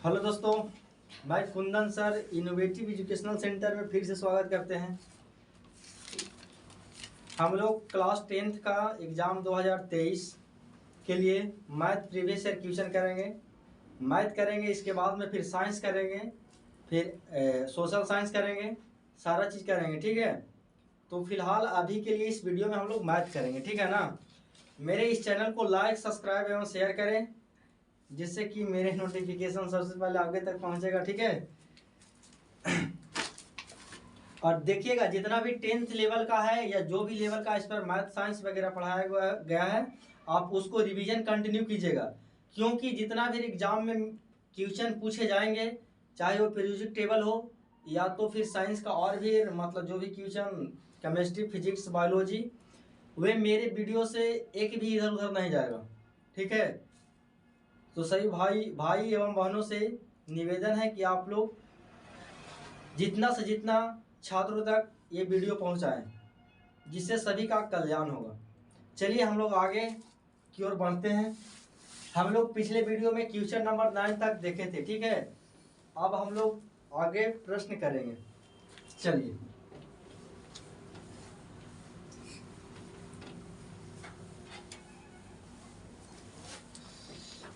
Hello दोस्तों, भाई Kundan sir innovative educational centre में फिर से स्वागत करते हैं। हम लोग क्लास 10th का एग्ज़ाम 2023 के लिए मैथ प्रीवियस ईयर क्वेश्चन करेंगे, मैथ करेंगे, इसके बाद में फिर साइंस करेंगे, फिर सोशल साइंस करेंगे, सारा चीज़ करेंगे। ठीक है, तो फिलहाल अभी के लिए इस वीडियो में हम लोग मैथ करेंगे। ठीक है ना। मेरे इस चैनल को लाइक, सब्सक्राइब एवं शेयर करें, जिससे कि मेरे नोटिफिकेशन सबसे पहले आगे तक पहुंचेगा। ठीक है, और देखिएगा जितना भी 10th लेवल का है या जो भी लेवल का इस पर मैथ साइंस वगैरह पढ़ाया गया है, आप उसको रिवीजन कंटिन्यू कीजिएगा, क्योंकि जितना भी एग्जाम में क्वेश्चन पूछे जाएंगे, चाहे वो पीरियोडिक टेबल हो या तो फिर साइंस का और भी मतलब जो भी क्वेश्चन, केमिस्ट्री, फिजिक्स, बायोलॉजी, वे मेरे वीडियो से एक भी इधर उधर नहीं जाएगा। ठीक है, तो सभी भाई एवं बहनों से निवेदन है कि आप लोग जितना से जितना छात्रों तक ये वीडियो पहुंचाएं, जिससे सभी का कल्याण होगा। चलिए हम लोग आगे की ओर बढ़ते हैं। हम लोग पिछले वीडियो में क्वेश्चन नंबर 9 तक देखे थे। ठीक है, अब हम लोग आगे प्रश्न करेंगे। चलिए,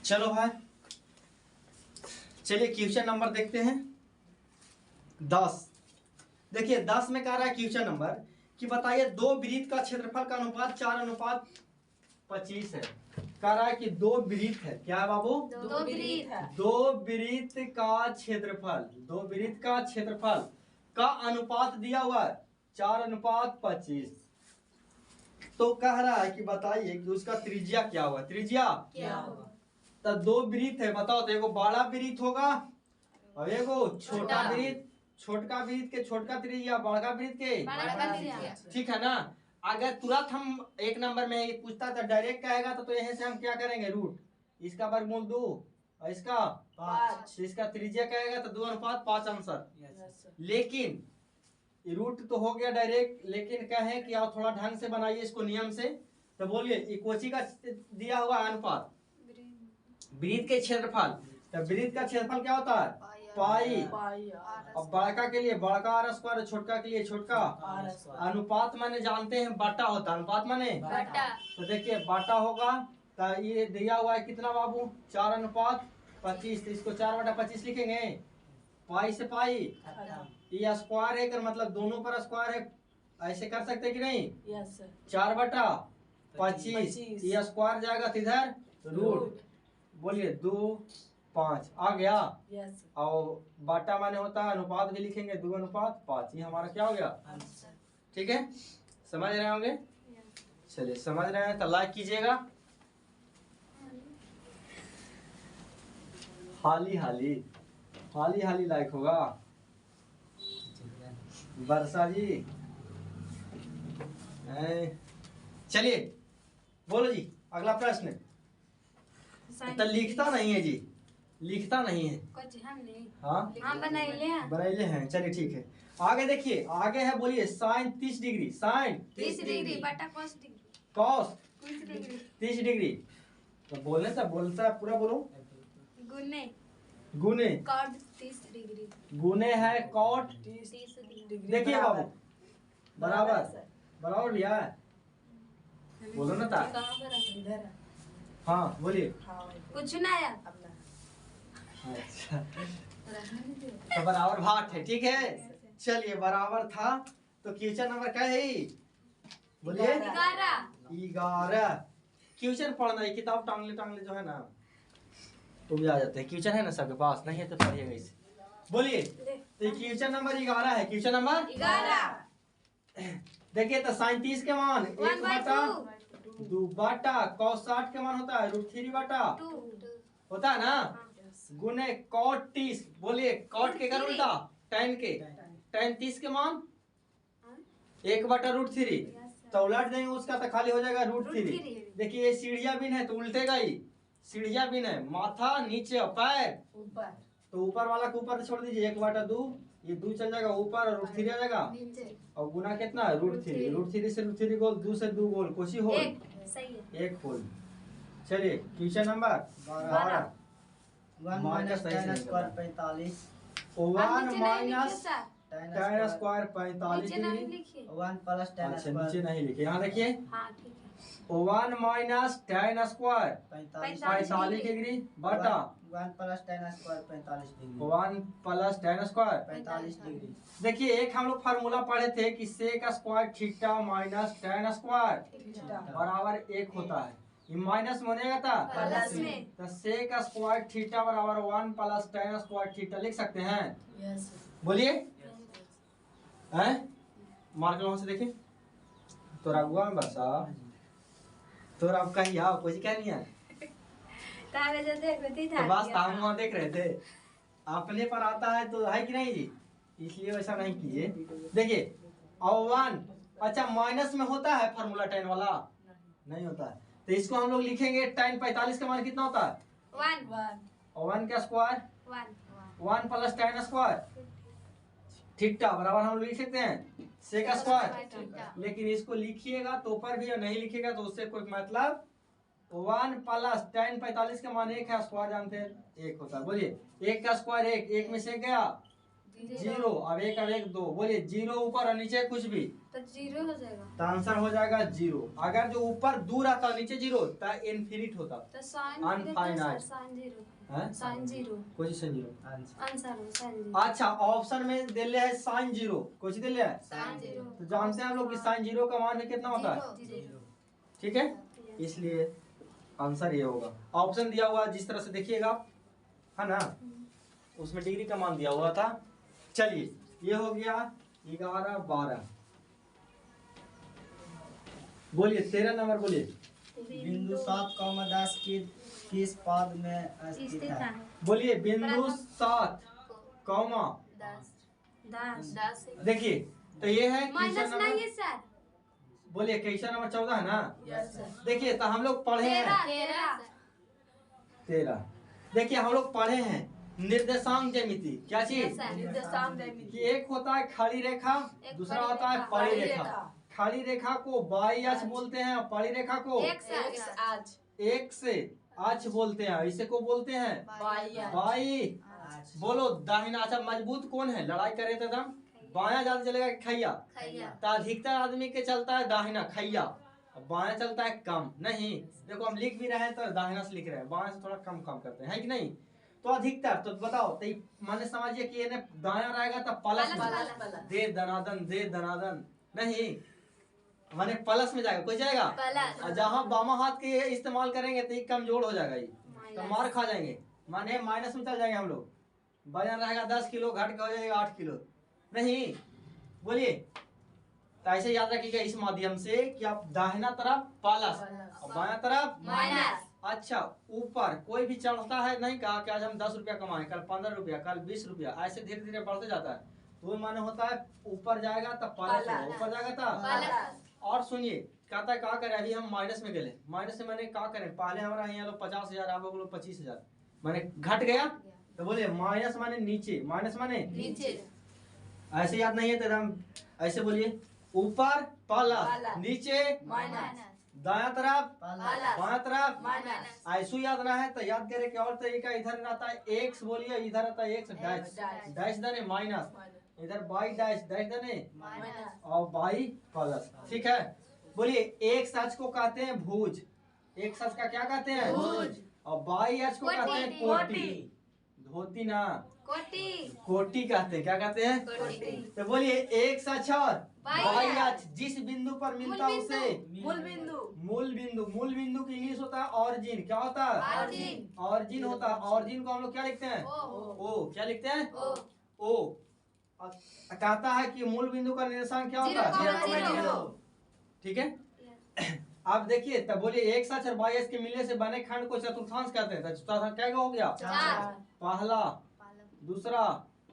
चलो भाई, चलिए क्वेश्चन नंबर देखते हैं 10। देखिए 10 में कह रहा है क्वेश्चन नंबर कि बताइए दो वृत्त का क्षेत्रफल का अनुपात 4:25 है। कह रहा है कि दो वृत्त है। क्या है बाबू? दो वृत्त है। दो वृत्त का क्षेत्रफल का अनुपात दिया हुआ है 4:25। तो कह रहा है कि बताइए कि उसका त्रिज्या क्या होगा। त्रिज्या क्या होगा? तो दो वृत्त है, बताओ। तो एगो बड़ा वृत्त होगा और एगो छोटा वृत्त। छोटका वृत्त के छोटका त्रिज्या, बड़का वृत्त के बड़ा त्रिज्या। ठीक है ना। अगर तुरंत हम एक नंबर में पूछता तो डायरेक्ट कहेगा तो यहीं से हम क्या करेंगे, रूट, इसका वर्गमूल 2 और इसका 5, इसका त्रिज्या कहेगा तो 2:5 आंसर। लेकिन रूट तो हो गया डायरेक्ट, लेकिन कहें कि आप थोड़ा ढंग से बनाइए इसको नियम से। तो बोलिए इक्वची का दिया हुआ अनुपात वृत्त के क्षेत्रफल। तो वृत्त का क्षेत्रफल क्या होता है? पाई। अब बड़का के लिए बड़का आर स्क्वायर, छोटका के लिए छोटका अनुपात माने जानते हैं बटा होता है। अनुपात माने बटा। तो देखिए बटा होगा। तो ये दिया हुआ है कितना बाबू? 4:25। तो इसको 4/25 लिखेंगे। पाई से पाई, ये स्क्वायर है, मतलब दोनों पर स्क्वायर है, ऐसे कर सकते कि नहीं? 4/25, ये स्क्वायर जाएगा तो इधर रूट। बोलिए 2, 5 आ गया। और बाटा माने होता है अनुपात, भी लिखेंगे 2:5। ये हमारा क्या हो गया? ठीक है, समझ रहे होंगे। चलिए, समझ रहे हैं तो लाइक कीजिएगा। हाली हाली हाली हाली लाइक होगा। वर्षा जी, चलिए बोलो जी, अगला प्रश्न। तो लिखता नहीं है जी, लिखता नहीं है। कुछ हम नहीं। हाँ बनाइले हैं। चलिए ठीक है, आगे देखिए। आगे है, बोलिए साइन 30 डिग्री। साइन 30 डिग्री बटा cos degree. Cos 30 degree 30 degree. तो बोलने से बोलता है, पूरा बोलो। गुने गुने cot 30 डिग्री। गुने है कॉट 30 डिग्री। देखिए बाबू, बराबर बराबर भैया है। बोलो ना ता। कहाँ पर है? इधर है। हाँ बोलिए। कुछ ना आया। अच्छा, तो बराबर भाट है। ठीक है, चलिए बराबर था। तो क्वेश्चन नंबर क्या है? बोलिए 11। क्वेश्चन पढ़ना है, किताब टांगले जो है ना तो भी आ जाते हैं। क्वेश्चन है ना सबके पास? नहीं है तो पढ़िएगा इसे। बोलिए, तो क्वेश्चन नंबर 11 है। Question number 11। देखिए, तो साइन 30 के मान 1/2 बटा cos 60 के मान होता है √3/2 होता है ना, गुने cot 30। बोलिए cot के कर उल्टा tan के, tan 30 के मान 1/√3। तो उलट देंगे उसका तो खाली हो जाएगा √3। देखिए ये सीढ़िया बिन है तो उल्टेगा ही। सीढ़िया बिन है, माथा नीचे पैर ऊपर, तो ऊपर वाला को ऊपर छोड़ दीजिए। 1/2, ये 2 चल जाएगा ऊपर और √3 आ जाएगा। और गुना कितना है? √3। √3 से √3 गोल, 2 से 2 गोल, कोशी होल, सही है। 1 होल। चलिए question number 12। One minus minus सही से टेन नहीं स्क्वायर करना। 45 वन नीचे नहीं लिखिए माइनस सर, टेन स्क्वायर 45 नीचे नहीं डिग्री। लिखिए। 1 प्लस टेन अच्छा नीचे स्क्वायर नहीं लिखे, यहाँ देखिए हाँ ठीक है। 1 माइनस टेन स्क्वायर 45 45 डिग्री बटा 1 plus tan square 45 degree 1 plus tan square. 45 degree. देखिए एक हम लोग फार्मूला पढ़े थे कि sec square theta minus tan square बराबर 1 होता है। ये माइनस में होने था प्लस में। तो सेक स्क्वायर थीटा बराबर 1 प्लस टेन स्क्वायर थीटा लिख सकते हैं। बोलिए हैं, मार्क वहां से देखिए तोरा हुआ में बसा तोरा अब कहीं आओ कुछ क्या नहीं है। तारे जो देखती तो था बस हम वहाँ देख रहे थे, अपने पर आता है तो है कि नहीं जी, इसलिए वैसा नहीं कीजिए। देखिए और 1 अच्छा माइनस में होता है फार्मूला टेन वाला नहीं होता है, तो इसको हम लोग लिखेंगे टेन 45 का मान कितना होता है 1 और 1 का square 1 plus tan square theta बराबर हम लोग लिख सकते हैं सेक स्क्वायर। लेकिन इसको लिखिएगा तो ऊपर भी और नहीं लिखिएगा तो उससे कोई मतलब 1 प्लस टेन 45 का मान 1 है, स्क्वायर जानते हैं 1 होता है। बोलिए 1 का स्क्वायर 1, 1 में से गया 0, अब 1 और 1 2, बोलिए 0 ऊपर और नीचे कुछ भी तो 0 हो जाएगा। तो आंसर हो जाएगा 0। अगर जो ऊपर दूर आता नीचे 0 तो इनफिनिट होता तो साइन Unfinite. साइन 0 है साइन 0 पोजीशन 0। आंसर हो साइन 0 अच्छा ऑप्शन में दे लिया है साइन 0, कुछ दे लिया है साइन 0 तो जानते हैं हम लोग कि साइन 0 का मान भी कितना होता है, 0 ठीक है, इसलिए आंसर ये होगा। ऑप्शन दिया हुआ जिस तरह से देखिएगा है ना, उसमें डिग्री का मान दिया हुआ था। चलिए ये हो गया 11 12, बोलिए 13 नंबर बोलिए। बिंदु 7,10 की किस पद में स्थित है? बोलिए बिंदु 7 कौमा 10 देखिए तो ये है माइनस क्वेश्चन नहीं नंबर, है सर। बोलिए क्वेश्चन नंबर 14 है ना। Yes sir. देखिए तो हम लोग पढ़े हैं 13, देखिए हम लोग पढ़े हैं निर्देशांक ज्यामिति, क्या चीज कि एक होता है खड़ी रेखा, दूसरा होता है पड़ी रेखा। खड़ी रेखा को बाई अक्ष बोलते हैं, पड़ी रेखा को एक से अक्ष बोलते हैं, इसे को बोलते हैं बाई। बोलो दाहिना अच्छा मजबूत कौन है, लड़ाई करे तो एकदम बाया ज्यादा चलेगा कि खैया, तो अधिकतर आदमी के चलता है दाहिना खैया, बाया चलता है कम। नहीं देखो हम लिख भी रहे हैं तो दाहिना से लिख रहे हैं, बाया से थोड़ा कम कम करते हैं, है कि नहीं। तो अधिकतर तो बताओ तो माने समझिए कि ये दाया रहेगा तो प्लस दे दनादन दे दनादन, नहीं माने प्लस में जाएगा, कोई जाएगा और जहाँ बामा हाथ के इस्तेमाल करेंगे तो ये कमजोर हो जाएगा, ये तो मार खा जाएंगे, माने माइनस में चल जाएंगे हम लोग। वजन रहेगा 10 किलो घट के हो जाएगा 8 किलो, नहीं बोलिए। तो ऐसे याद रखिएगा इस माध्यम से कि आप दाहिना तरफ प्लस और बाया तरफ माइनस। अच्छा ऊपर कोई भी चढ़ता है, नहीं कहा कि आज हम 10 रुपया कमाए, कल 15 रुपया, कल 20 रुपया, ऐसे धीरे धीरे बढ़ते जाता है। तो माने होता है ऊपर जाएगा तब प्लस, ऊपर जाएगा तब। और सुनिए कहता है क्या करें, अभी हम माइनस में गए, माइनस में मैंने क्या करें, पहले हमारा यहाँ लोग 50,000 आप लोग 25,000 माने घट गया, तो बोले माइनस माने नीचे, माइनस माने नीचे। ऐसे याद नहीं है तो एकदम ऐसे बोलिए ऊपर प्लस नीचे माइनस। दाया तरफ प्लस बाया तरफ माइनस। ऐसू याद ना है तो याद करें कि और तरीका इधर रहता है एक्स, बोलिए इधर रहता है एक्स डैश डैश दने माइनस, इधर बाई डैश डैश दने माइनस और बाई प्लस, ठीक है। बोलिए एक सच को कहते हैं भुज, एक सच का क्या कहते हैं भुज, और बाई अच को कहते हैं कोटि, धोती ना कोटि कोटि कहते हैं, क्या कहते हैं कोटि। तो बोलिए एक सच और बाई बाई अच। अच जिस बिंदु पर मिलता है उसे मूल बिंदु। मूल बिंदु, मूल बिंदु की इंग्लिश होता है ऑरिजिन, क्या होता है ऑरिजिन। ऑरिजिन होता है। ऑरिजिन को हम लोग क्या लिखते हैं ओ, क्या लिखते हैं ओ। कहता है कि मूल बिंदु का निर्देशांक क्या होता है 0,0। ठीक है। अब देखिए तब बोलिए एक सच और बाई अच के मिलने से बने खंड को चतुर्थांश कहते हैं। तो चतुर्थांश क्या हो गया, पहला दूसरा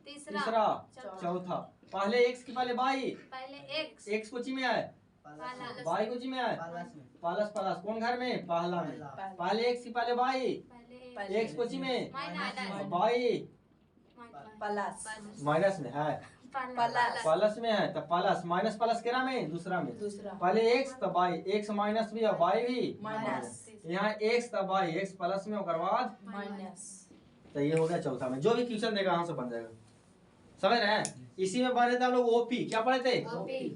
तीसरा चौथा। पहले एक्स की पहले बाई, पहले एक्स एक्स कोची में है बाई कोची में है प्लस प्लस, कौन घर में पहला में। पहले एक्स की पहले बाई, पहले एक्स कोची में माइनस बाई प्लस माइनस में है, प्लस में है तो प्लस, माइनस प्लस केरा में दूसरा में। पहले एक्स तो बाई, एक्स माइनस भी और बाई भी माइनस। यहाँ एक्स तो बाई, एक्स प्लस में और बाद माइनस तो ये हो गया चौथा में, जो भी क्वेश्चन देगा यहाँ से बन जाएगा। समझ रहे हैं? इसी में पढ़े थे हम लोग ओपी, क्या पढ़े थे?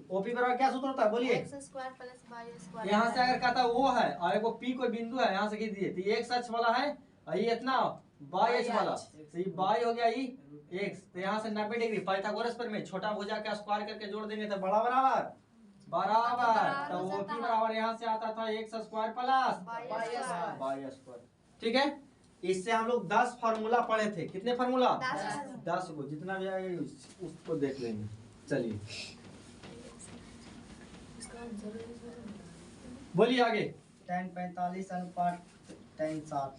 ओपी बराबर क्या सूत्र होता है बोलिए? x square plus y square. यहाँ से अगर कहता वो है और एक पी कोई बिंदु है, यहाँ से खींच दिए तो ये एक्स अक्ष वाला है और ये इतना वाई अक्ष वाला, तो ये वाई हो गया ये एक्स, तो यहाँ से 90 डिग्री पाइथागोरस प्रमेय, छोटा भुजा का स्क्वायर करके जोड़ देंगे तो बड़ा बराबर बराबर, तो ओपी बराबर यहाँ से आता था x square plus y square. ठीक है, इससे हम लोग 10 फार्मूला पढ़े थे। कितने फार्मूला? 10 को, जितना भी आएगा उसको देख लेंगे। चलिए बोलिए आगे। tan 45 अनुपात tan 60।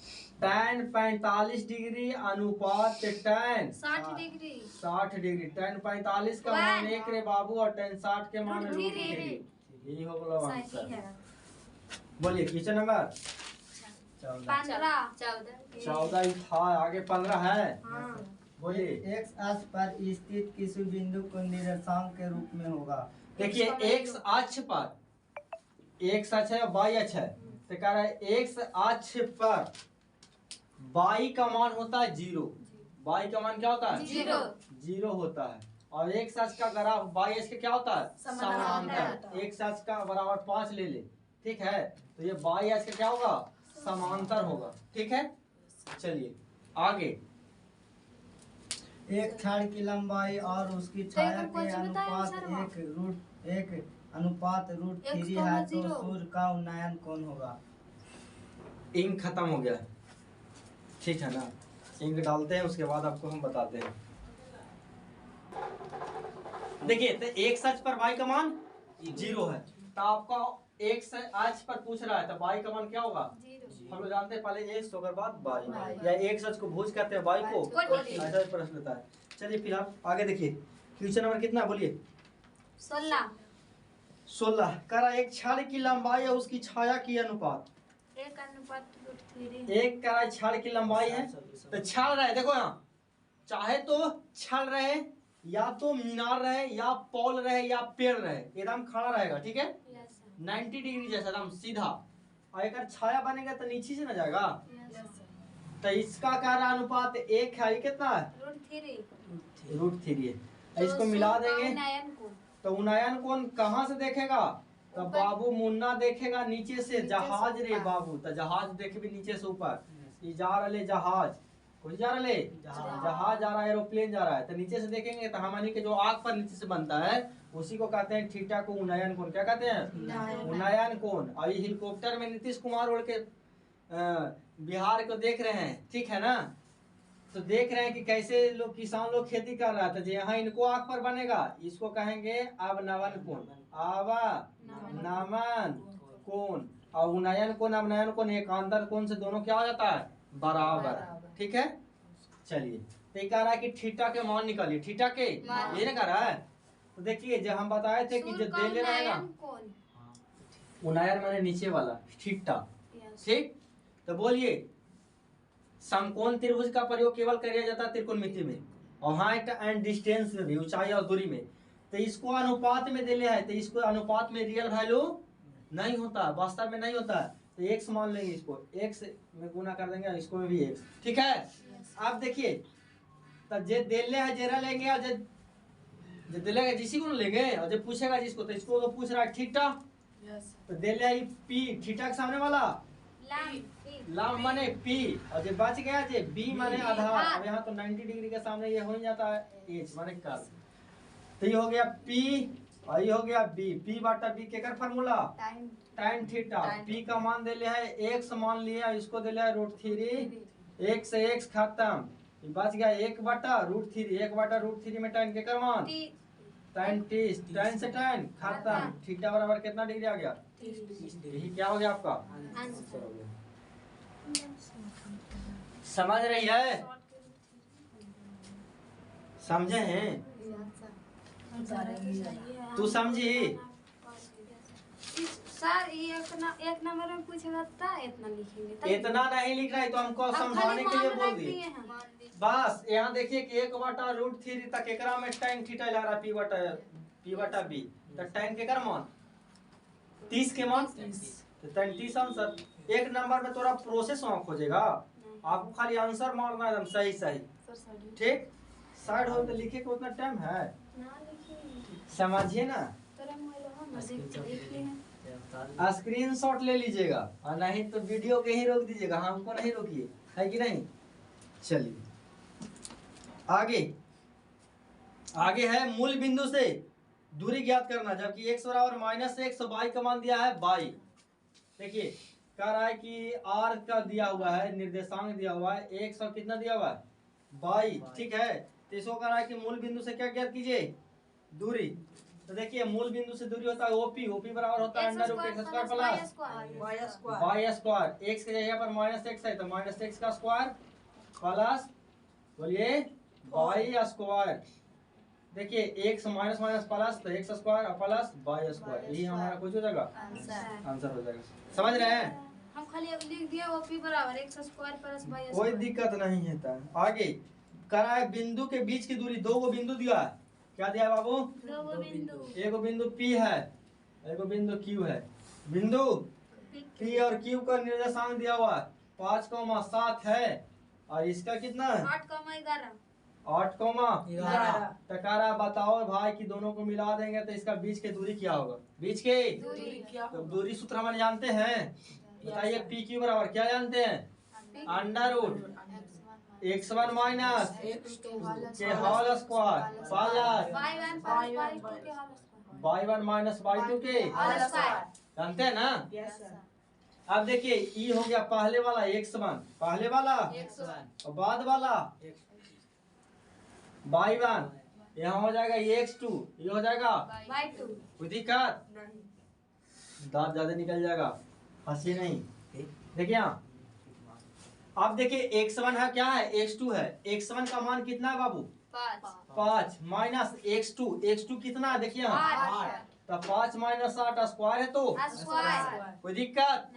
tan 45 डिग्री अनुपात tan 60 डिग्री। 60 डिग्री। tan 45 का मान 1 रे बाबू और tan 60 के मान √3 यही हो गया सही आंसर। है। बोलिए क्वेश्चन नंबर 14 ही था, आगे 15 है। हाँ। बोलिए। x अक्ष पर स्थित किसी बिंदु को निर्देशांक के रूप में होगा। देखिए एक्स अक्ष पर, एक्स अक्ष है वाई अक्ष है, तो कह रहा है एक्स अक्ष पर वाई का मान होता है 0। वाई का मान क्या होता है? 0 होता है। और एक्स अक्ष का ग्राफ वाई अक्ष के क्या होता है? समांतर। एक्स अक्ष का बराबर 5 ले ले, ठीक है, तो ये वाई अक्ष का क्या होगा? समांतर होगा। ठीक है, चलिए आगे। एक क्षण की लंबाई और उसकी छाया के अनुपात एक अनुपात √3 है, तो सूर्य का उन्नयन कौन होगा? इंक खत्म हो गया, ठीक है ना, इंक डालते हैं उसके बाद आपको हम बताते हैं। देखिए तो एक अक्ष पर y का मान 0 है, तो आपका x अक्ष पर पूछ रहा है तो y का मान क्या होगा? हम लोग जानते हैं पहले x होकर बाद y, या एक अक्ष को भुज कहते हैं y को, ऐसा प्रश्न रहता है। चलिए फिलहाल आगे देखिए, क्वेश्चन नंबर कितना बोलिए? 16 करा एक क्षण की लंबाई है उसकी छाया की अनुपात, 1/√3। एक करा क्षण की लंबाई है तो छड़ रहे, देखो यहाँ चाहे तो छड़ रहे या तो मीनार रहे या पॉल रहे या पेड़ रहे, एकदम खड़ा रहेगा, ठीक है, 90 डिग्री जैसा एकदम सीधा, और एक छाया बनेगा तो नीचे से ना जाएगा, तो इसका कार्य अनुपात 1 है, ये कितना है? √3 है। इसको मिला देंगे तो उन्नयन कोण कहाँ से देखेगा? तो बाबू मुन्ना देखेगा नीचे से, जहाज रे बाबू, तो जहाज देखे भी नीचे से ऊपर, ये जा रहे जहाज, कुछ जा रहे जहाज जा रहा है, एरोप्लेन जा रहा है, तो नीचे से देखेंगे तो हमारे के जो आग पर नीचे से बनता है उसी को कहते हैं थीटा को उन्नयन कोण। क्या कहते हैं? उन्नयन कोण। और ये हेलीकॉप्टर में नीतीश कुमार उड़ के बिहार को देख रहे हैं, ठीक है ना, तो देख रहे हैं कि कैसे लोग किसान लोग खेती कर रहा था, यहाँ इनको आग पर बनेगा, इसको कहेंगे अवनवन कोण, अवनवन कोण। और उन्नयन कोण अवनयन कोण एकांतर कोण से दोनों क्या हो जाता है? बराबर। ठीक है, चलिए तो कह रहा है कि थीटा के मान निकालिए, थीटा के ये ना कह रहा है, तो देखिए जब हम बताए थे कि जो दे ले रहा है ना, उन्नयन माने नीचे वाला थीटा, ठीक, तो बोलिए समकोण त्रिभुज का प्रयोग केवल किया जाता है त्रिकोणमिति में और हाइट एंड डिस्टेंस में भी, ऊंचाई और दूरी में, तो इसको अनुपात में दे है, तो इसको अनुपात में रियल वैल्यू नहीं होता, वास्तव में नहीं होता, तो x मान लेंगे, इसको x में गुना कर देंगे, इसको में भी x, ठीक है। अब देखिए तो जे देले है जेरा लेंगे और जे देलेगा जिसी को लेंगे, और जब पूछेगा जिसको तो इसको तो पूछ रहा है थीटा, तो देले है p, थीटा के सामने वाला लाम माने p, और जब बच गया जे b माने आधार, अब यहाँ तो 90 डिग्री के सामने ये हो ही जाता है h माने कर्व, तो ये हो गया p और ये हो गया b, p बटा b के कर फार्मूला tan थीटा, p का मान दे लिया है x मान लिया, इसको दे लिया है √3, x से x खत्म, बच गया 1 बटा √3, 1 बटा √3 में tan के कर मान tan 30, tan से tan खत्म, थीटा बराबर कितना डिग्री आ गया? यही क्या हो गया आपका आंसर हो गया। समझ रही है? समझे हैं? तू समझी? सर ये एक नंबर में पूछेगा था, इतना लिखेंगे, इतना नहीं लिख रहा है, तो हमको समझाने के लिए बोल दिए बस। यहाँ देखिए कि 1 बटा √3 तक एकरा में tan थीटा ला रहा है, p बटा b, तो tan के कर मान 30 के मान, तो tan 30 आंसर। एक नंबर में तोरा प्रोसेस वहाँ खोजेगा, आपको खाली आंसर मारना है एकदम सही सही, ठीक। साइड हो तो लिखे को उतना टाइम है, ना लिखिए समझिए ना। तेरा मोबाइल हो ना देख लिए स्क्रीनशॉट ले लीजिएगा और नहीं तो वीडियो के ही रोक दीजिएगा, हमको नहीं रोकिए, है कि नहीं। चलिए आगे, आगे है मूल बिंदु से दूरी ज्ञात करना, जबकि x बराबर -1 तो y का मान दिया है 22। देखिए कह रहा है कि r का दिया हुआ है, निर्देशांक दिया हुआ है 1 और कितना दिया हुआ है 22, ठीक है। तो इसको कह रहा है कि मूल बिंदु से क्या ज्ञात कीजिए, दूरी। तो देखिए मूल बिंदु से दूरी होता है OP, OP बराबर होता है √x² plus y square, x की जगह पर -x है तो -x का स्क्वायर प्लस बोलिए y स्क्वायर। देखिए x माइनस माइनस प्लस तो x square plus y square, यही हमारा कुछ हो जाएगा आंसर हो जाएगा। समझ रहे हैं, हम खाली लिख दिया OP बराबर x स्क्वायर प्लस y कोई स्क्वायर। दिक्कत नहीं है। आगे करा है बिंदु के बीच की दूरी, दो गो बिंदु दिया है, क्या दिया है बाबू, दो बिंदु, एक बिंदु P है, एक बिंदु Q है। बिंदु P और Q का निर्देशांक दिया हुआ है 5,7 है और इसका कितना है 8,11 8,11। टकारा बताओ भाई कि दोनों को मिला देंगे तो इसका बीच की दूरी क्या होगा, बीच की तो दूरी सूत्र हम जानते हैं, बताइए पी क्यू बराबर क्या जानते हैं, अंडर रूट x1 माइनस के whole square plus y1 minus y2 के जानते हैं ना। अब देखिए ई हो गया पहले वाला x1, पहले वाला और बाद वाला y1, यहाँ हो जाएगा x2, ये हो जाएगा y2। कोई दिक्कत, दांत ज्यादा निकल जाएगा, हंसी नहीं। देखिए यहाँ अब देखिए x1 है क्या है, x2 है, x1 का मान कितना है बाबू 5 माइनस x2 कितना है देखिए यहाँ तो 5 माइनस 8 स्क्वायर है तो कोई दिक्कत,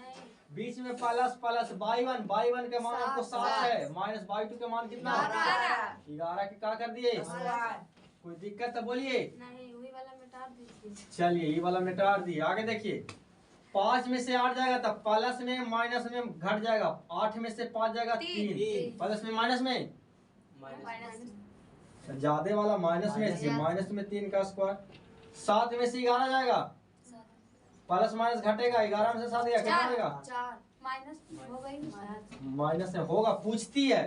बीच में प्लस प्लस y1 के मान हमको 7 है माइनस y2 के मान कितना 11 के क्या कर दिए, कोई दिक्कत तो बोलिए नहीं, वही वाला मिटा दीजिए। चलिए ये वाला मिटा दिए। आगे देखिए 5 में से 8 जाएगा तब प्लस में माइनस में घट जाएगा, 8 में से 5 जाएगा 3, प्लस में माइनस में ज्यादा वाला माइनस में 3 का स्क्वायर, 7 में से 11 जाएगा, प्लस माइनस घटेगा, 11 में से 7 गया कितना होगा माइनस में होगा, पूछती है।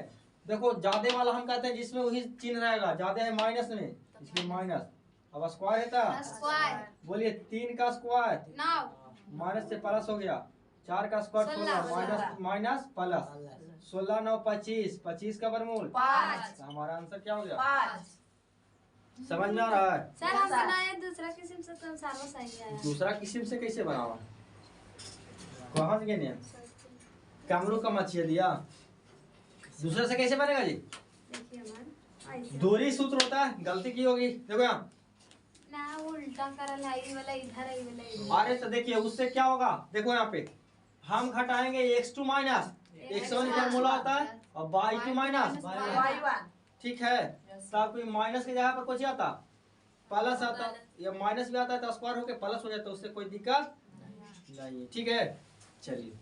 देखो ज्यादा वाला हम कहते हैं जिसमें वही चिन्ह रहेगा, ज्यादा है माइनस में इसलिए माइनस, अब स्क्वायर है था बोलिए 3 का स्क्वायर माइनस से प्लस हो गया, 4 का स्क्वायर 16 माइनस माइनस प्लस 16 9 25, 25 का वर्गमूल 5, हमारा आंसर क्या हो गया, समझ में आ रहा है। सर हम बनाए दूसरा किस्म से तो सारा सही आया। दूसरा किस्म से कैसे बनावा, कहाँ से गए कैमरू का मछिया दिया, दूसरे से कैसे बनेगा जी, देखिए मन दूरी सूत्र होता है, गलती की होगी देखो यहाँ ना उल्टा करल है, ये वाला इधर है, ये वाला इधर। अरे तो देखिए उससे क्या होगा, देखो यहाँ पे हम घटाएंगे x2 माइनस x1 फॉर्मूला होता है और y2 माइनस y1, ठीक है। तो आपको माइनस के जगह पर कुछ आता प्लस आता, या माइनस भी आता है तो स्क्वायर होके प्लस हो जाता है, उससे कोई दिक्कत नहीं, ठीक है। चलिए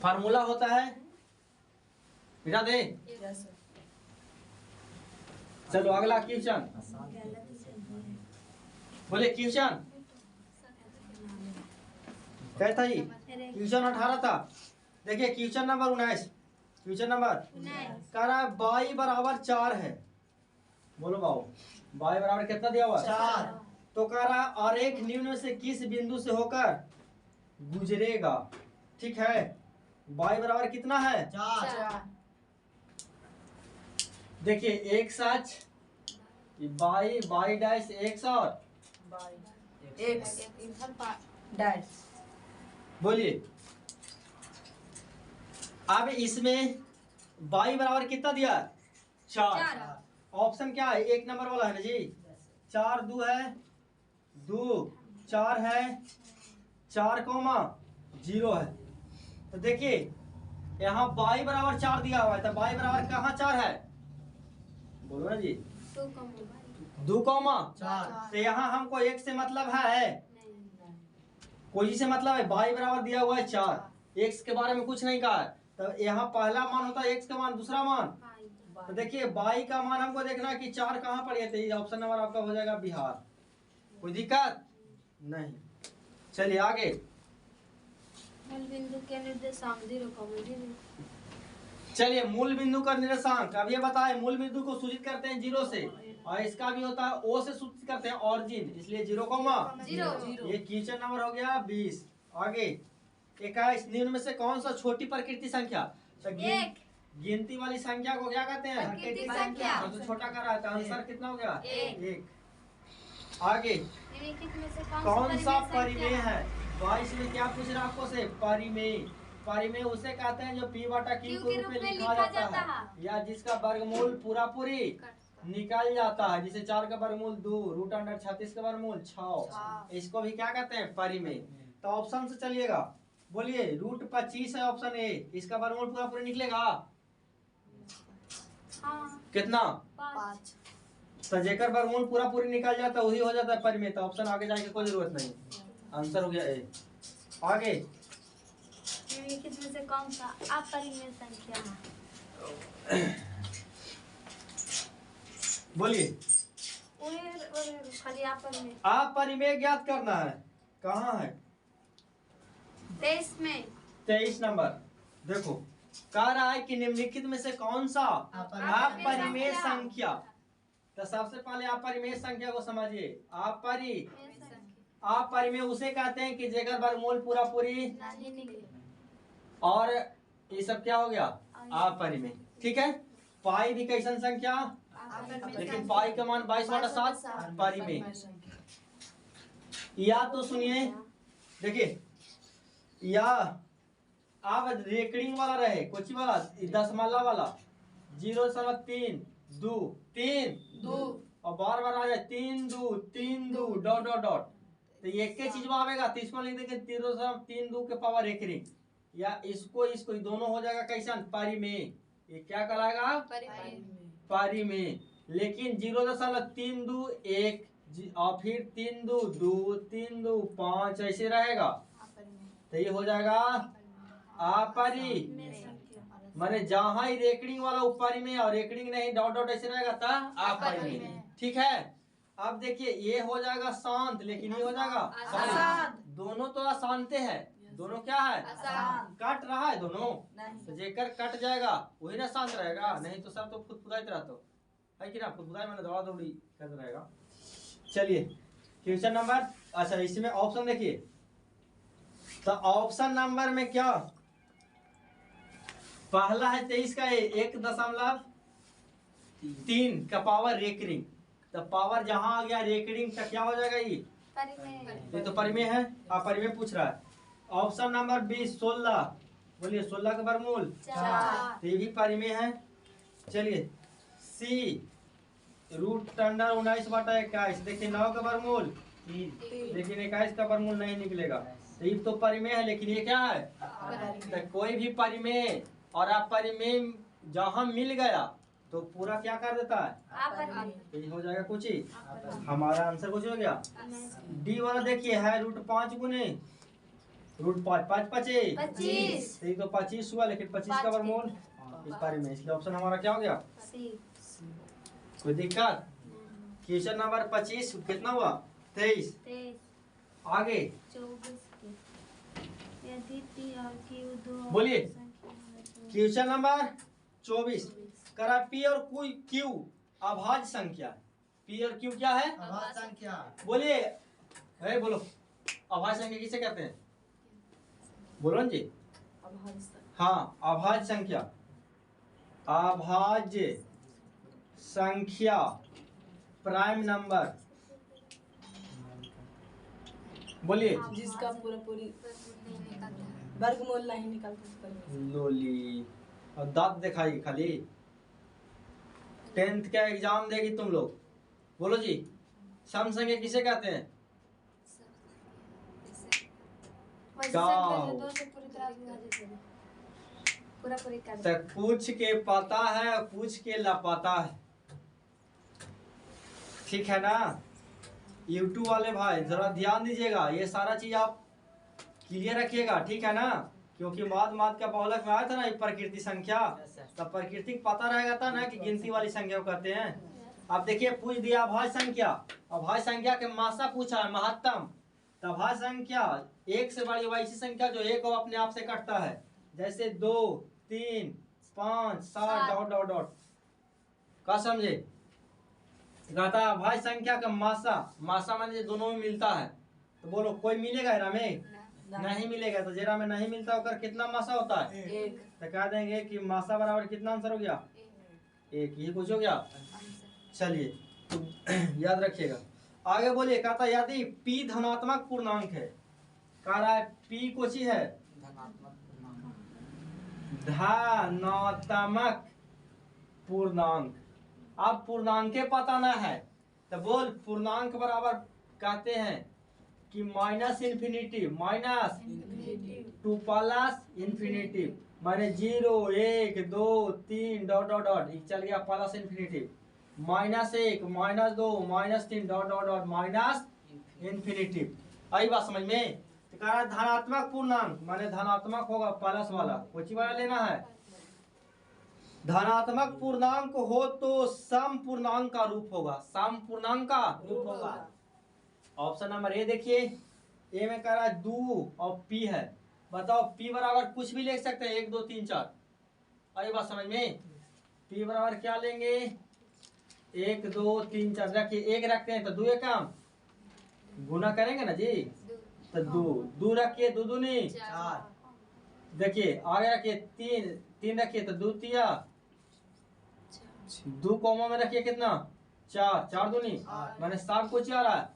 फार्मूला होता है मिटा दे, चलो अगला क्वेश्चन बोले, क्वेश्चन क्या था ये, क्वेश्चन 18 था। देखिए क्वेश्चन नंबर 19, क्वेश्चन नंबर कह रहा है y बराबर 4 है, बोलो बाबू y बराबर कितना दिया हुआ 4, तो कह रहा है आरेख निम्न में से किस बिंदु से होकर गुजरेगा, ठीक है। y बराबर कितना है 4, देखिए x अक्ष y डैश x और x डैश, बोलिए अब इसमें y बराबर कितना दिया 4, ऑप्शन क्या है, एक नंबर वाला है ना जी, 4 2 है 2 4 है 4,0 है। तो देखिए यहाँ y बराबर 4 दिया हुआ है तो y बराबर कहाँ 4 है, बोलो ना जी 2, 4, तो यहाँ हमको एक से मतलब है, कोई से मतलब है, y बराबर दिया हुआ है 4, x के बारे में कुछ नहीं कहा है, तो तो यहाँ पहला मान होता है x का मान, दूसरा मान। तो देखिए y का मान हमको देखना है कि 4 कहाँ पर है, तो ऑप्शन नंबर आपका हो जाएगा बिहार। कोई दिक्कत नहीं। चलिए आगे। मूल बिंदु के निर्देशांक 0,0। चलिए मूल बिंदु का निर्देशांक अब ये बताए, मूल बिंदु को सूचित करते हैं 0 से, और इसका भी होता है O से सूचित करते हैं ऑरिजिन, इसलिए 0,0। ये क्वेश्चन नंबर हो गया 20। आगे 21, निम्न में से कौन सा छोटी प्रकृति संख्या, तो गिनती वाली संख्या को क्या कहते हैं, प्रकृति संख्या। सबसे छोटा कर रहा है, तो आंसर कितना हो गया, 1। आगे निम्नलिखित में से कौन सा परिमेय है, 22 में क्या पूछ रहा है आपको से, परिमेय। परिमेय उसे कहते हैं जो P बटा Q के रूप में लिखा जाता है, या जिसका वर्गमूल पूरा पूरी निकल जाता है, जिसे 4 का वर्गमूल 2, रूट अंडर 36 का वर्गमूल 6, इसको भी क्या कहते हैं, परिमेय। तो ऑप्शन से चलिएगा, बोलिए रूट 25 है ऑप्शन ए, इसका वर्गमूल पूरा पूरी निकलेगा कितना, 5। तो जेकर वर्गमूल पूरा पूरी निकल जाता है वही हो जाता है परिमेय। तो ऑप्शन आगे जाके कोई जरूरत नहीं, आंसर हो गया ए। आगे निम्नलिखित में से कौन सा अपरिमेय संख्या है, बोलिए। खाली अपरिमेय। अपरिमेय ज्ञात करना है, कहाँ है, 23 में। 23 नंबर। देखो कह रहा है कि निम्नलिखित में से कौन सा अपरिमेय संख्या, तो सबसे पहले अपरिमेय संख्या को समझिए। अपरिमेय उसे कहते हैं कि जेकर वर्गमूल पूरा पूरी, नहीं निकले। और ये सब क्या हो गया, अपरिमेय। ठीक है, पाई भी कैसन संख्या, लेकिन पाई का मान 22/7 परिमेय। या तो सुनिए, देखिए या अब रेकरिंग वाला रहे, कोची वाला, दशमलव वाला, 0.3 2 3 2, और बार बार आ जाए 3 2 3 2 डॉट डॉट डॉट, तो एक के चीज में आवेगा, तो इसको लिख देंगे 0.3 2 के पावर रेकरिंग, या इसको इसको दोनों हो जाएगा कैसन, परिमेय। ये क्या कहलाएगा, परिमेय। लेकिन 0.32 1, और फिर 3 2 2 3 2 5 ऐसे रहेगा, तो ये हो जाएगा अपरिमेय। माने जहां ही रेकरिंग वाला परिमेय और रेकरिंग नहीं डॉट डॉट ऐसे रहेगा तो अपरिमेय। ठीक है, अब देखिए ये हो जाएगा शांत, लेकिन ये हो जाएगा अशांत। दोनों तो अशांत है, दोनों क्या है, कट रहा है दोनों, तो जेकर कट जाएगा वही ना शांत रहेगा, नहीं तो सब तो फुदफुदाइत रहता है कि ना, फुदफुदाई मैंने दौड़ा दौड़ी करता रहेगा। चलिए क्वेश्चन नंबर, अच्छा इसमें ऑप्शन देखिए, तो ऑप्शन नंबर में क्या, पहला है 23 का 1.3 का पावर रेकरिंग, तो पावर जहां आ गया रेकरिंग तो क्या हो जाएगा, ये तो परिमेय है, अपरिमेय पूछ रहा है। ऑप्शन नंबर 20 16, बोलिए 16 का वर्गमूल 4, ये भी परिमेय है। चलिए सी रूट अंडर 19/21, देखिए 9 का वर्गमूल 3, लेकिन 21 का वर्गमूल नहीं निकलेगा, तो ये तो परिमेय है, लेकिन ये क्या है, तो कोई भी परिमेय और अपरिमेय जहां मिल गया तो पूरा क्या कर देता है, तो ये हो जाएगा कुछ ही, हमारा आंसर कुछ हो गया। डी वाला देखिए है रूट 5 गुने रूट 5 5 25, ये तो 25 हुआ, लेकिन 25 का वर्गमूल इस परिमेय, इसलिए ऑप्शन हमारा क्या हो गया, कोई दिक्कत। क्वेश्चन नंबर 25 कितना हुआ, 23। आगे बोलिए क्वेश्चन नंबर 24, करा पी और क्यू अभाज्य संख्या, पी और क्यू क्या है, अभाज्य संख्या। बोलिए, है बोलो, अभाज्य संख्या किसे कहते हैं, बोलो न जी, हाँ अभाज्य संख्या, अभाज्य संख्या प्राइम नंबर, बोलिए, जिसका पूरा पूरी वर्गमूल नहीं निकलता। लोली और दांत दिखाएगी खाली, 10th का एग्जाम देगी तुम लोग, बोलो जी सम संख्या किसे कहते हैं, तो पूछ के पता है पूछ के लापता है, ठीक है ना। यूट्यूब वाले भाई जरा ध्यान दीजिएगा, ये सारा चीज आप क्लियर रखिएगा, ठीक है ना। क्योंकि माद का बहुलक में आया था ना ये प्रकृति संख्या, तब प्रकृति पता रहेगा था ना कि गिनती वाली संख्या को कहते हैं। अब देखिए पूछ दिया अभाज्य संख्या, अभाज्य संख्या के मासा पूछा है महत्तम। तो अभाज्य संख्या एक से बड़ी वैसी संख्या जो एक और अपने आप से कटता है, जैसे 2 3 5 7 डॉट डॉट डॉट। क्या समझे? कहता है अभाज्य संख्या का मासा, मासा माने दोनों में मिलता है। तो बोलो कोई मिलेगा हेरा में? नहीं मिलेगा। तो जेरा में नहीं मिलता होकर कितना मासा होता है? एक। तो कह देंगे कि मासा बराबर कितना आंसर हो गया? एक। यही कुछ हो गया। चलिए तो याद रखिएगा। आगे बोलिए, कहता यदि p धनात्मक पूर्णांक है, कह रहा है p कुछ ही है धनात्मक पूर्णांक। अब पूर्णांक के पता ना है तो बोल पूर्णांक बराबर कहते हैं कि minus infinity minus 2 plus infinity, माने 0 1 2 3 डॉट डॉट डॉट चल गया plus infinity, -1 -2 -3 dot dot dot minus infinity. आई बात समझ में? तो कह रहा है धनात्मक पूर्णांक माने धनात्मक होगा प्लस वाला, कुछ वाला लेना है। धनात्मक पूर्णांक हो तो सम पूर्णांक का रूप होगा, सम पूर्णांक का रूप होगा। ऑप्शन नंबर ए देखिए, ए में कह रहा है 2 और p है। बताओ p बराबर कुछ भी ले सकते हैं 1 2 3 4। आई बात समझ में? p बराबर क्या लेंगे? 1 2 3 4 रखिए, 1 रखते हैं तो 2 काम गुना करेंगे ना जी, तो 2 रखिए 2 दूनी 4। देखिए आगे रखिए 3 रखिए तो 2 तिया 2 कॉमा में रखिए कितना 4 4 दूनी माने 7 कुछ आ रहा है